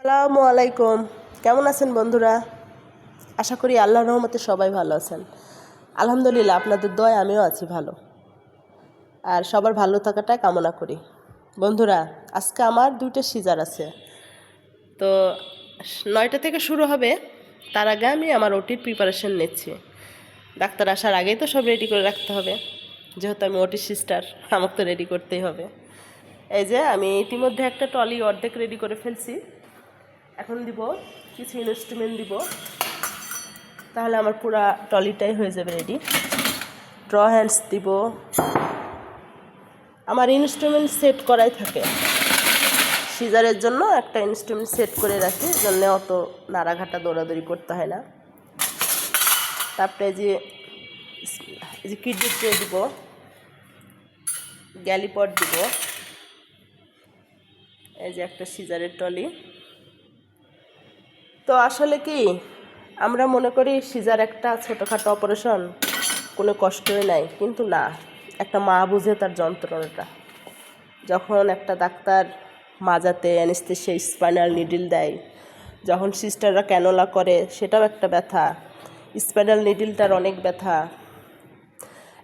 আসসালামু আলাইকুম। কেমন আছেন বন্ধুরা? আশা করি আল্লাহর রহমতে সবাই ভালো আছেন। আলহামদুলিল্লাহ, আপনাদের দয়ায় আমিও আছি ভালো। আর সবার ভালো থাকাটা কামনা করি। বন্ধুরা, আজকে আমার 2টা সিজার আছে। তো 9টা থেকে শুরু হবে। তার আগে আমি আমার ওটির প্রিপারেশন নিচ্ছি। ডাক্তার আসার আগেই তো সব রেডি করে রাখতে হবে, যেহেতু আমি ওটির সিস্টার, আমাকে তো রেডি করতেই হবে। এই যে আমি ইতিমধ্যে একটা ট্রলি অর্ধেক রেডি করে ফেলছি। এখন দিব কিছু ইনস্ট্রুমেন্ট দিব, তাহলে আমার পুরা ট্রলিটাই হয়ে যাবে রেডি। ড্র হ্যান্ডস দিব। আমার ইনস্ট্রুমেন্ট সেট করাই থাকে, সিজারের জন্য একটা ইনস্ট্রুমেন্ট সেট করে রাখি, জন্য অত নাড়াঘাটা দৌড়াদৌড়ি করতে হয় না। তারপরে এই যে কিডনি ট্রে দিব, গ্যালিপট দিব, এই যে একটা সিজারের ট্রলি। তো আসলে কি, আমরা মনে করি সিজার একটা ছোটোখাটো অপারেশন, কোনো কষ্টই নাই, কিন্তু না। একটা মা বুঝে তার যন্ত্রণাটা। যখন একটা ডাক্তার মাজাতে অ্যানেস্থেসিয়া স্পাইনাল নিডল দেয়, যখন সিস্টাররা ক্যানোলা করে, সেটাও একটা ব্যথা। স্পাইনাল নিডলটার অনেক ব্যথা।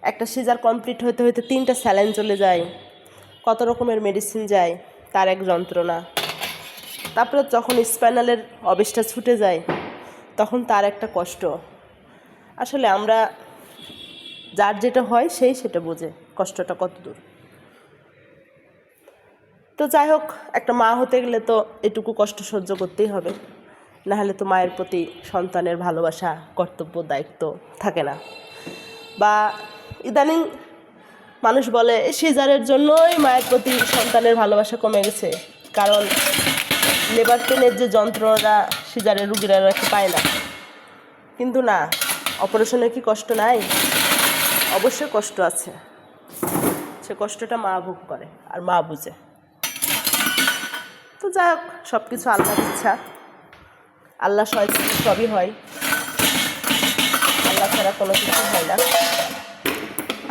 একটা সিজার কমপ্লিট হতে হতে 3টা স্যালাইন চলে যায়, কত রকমের মেডিসিন যায়, তার এক যন্ত্রণা। তারপরে যখন স্পাইনালের অবেশটা ছুটে যায়, তখন তার একটা কষ্ট। আসলে আমরা, যার যেটা হয় সেই সেটা বোঝে কষ্টটা কত দূর। তো যাই হোক, একটা মা হতে গেলে তো এটুকু কষ্ট সহ্য করতেই হবে, নাহলে তো মায়ের প্রতি সন্তানের ভালোবাসা, কর্তব্য, দায়িত্ব থাকে না। বা ইদানিং মানুষ বলে সিজারের জন্যই মায়ের প্রতি সন্তানের ভালোবাসা কমে গেছে, কারণ লেবার পেনের যে যন্ত্রণাটা সিজারের রুগীরা নাকি পায় না। কিন্তু না, অপারেশনে কি কষ্ট নাই? অবশ্যই কষ্ট আছে। সে কষ্টটা মা ভোগ করে আর মা বুঝে। তো যাই হোক, সব কিছু আল্লাহর ইচ্ছা। আল্লাহ সবই হয়, আল্লাহ ছাড়া কোনো কিছু হয় না।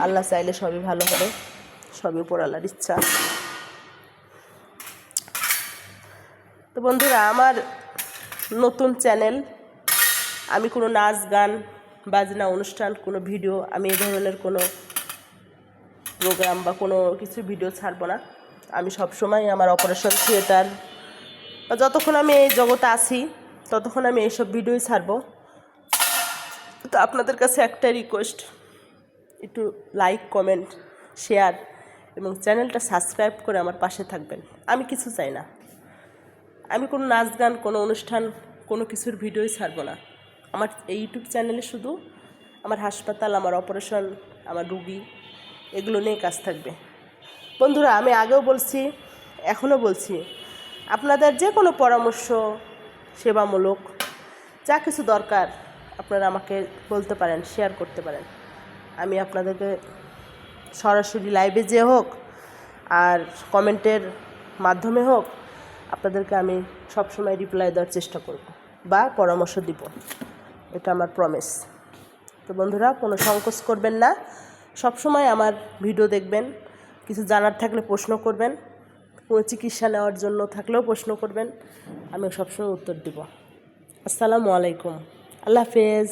আল্লাহ চাইলে সবই ভালো হবে, সবই উপর আল্লাহর ইচ্ছা। তো বন্ধুরা, আমার নতুন চ্যানেল, আমি কোনো নাচ গান বাজনা অনুষ্ঠান, কোনো ভিডিও, আমি এই ধরনের কোনো প্রোগ্রাম বা কোনো কিছু ভিডিও ছাড়বো না। আমি সবসময় আমার অপারেশন থিয়েটার, বা যতক্ষণ আমি এই জগতে আছি ততক্ষণ আমি এইসব ভিডিওই ছাড়বো। তো আপনাদের কাছে একটা রিকোয়েস্ট, একটু লাইক, কমেন্ট, শেয়ার এবং চ্যানেলটা সাবস্ক্রাইব করে আমার পাশে থাকবেন। আমি কিছু চাই না, আমি কোনো নাচ গান, কোনো অনুষ্ঠান, কোনো কিছুর ভিডিওই ছাড়বো না। আমার এই ইউটিউব চ্যানেলে শুধু আমার হাসপাতাল, আমার অপারেশন, আমার রুগী, এগুলো নিয়ে কাজ থাকবে। বন্ধুরা, আমি আগেও বলছি, এখনও বলছি, আপনাদের যে কোনো পরামর্শ, সেবামূলক যা কিছু দরকার আপনারা আমাকে বলতে পারেন, শেয়ার করতে পারেন। আমি আপনাদেরকে সরাসরি লাইভে যে হোক আর কমেন্টের মাধ্যমে হোক, আপনাদেরকে আমি সবসময় রিপ্লাই দেওয়ার চেষ্টা করব বা পরামর্শ দিব, এটা আমার প্রমিস। তো বন্ধুরা, কোনো সংকোচ করবেন না, সবসময় আমার ভিডিও দেখবেন। কিছু জানার থাকলে প্রশ্ন করবেন, কোনো চিকিৎসা নেওয়ার জন্য থাকলেও প্রশ্ন করবেন, আমি সবসময় উত্তর দিব। আসসালামু আলাইকুম, আল্লাহ হাফেজ।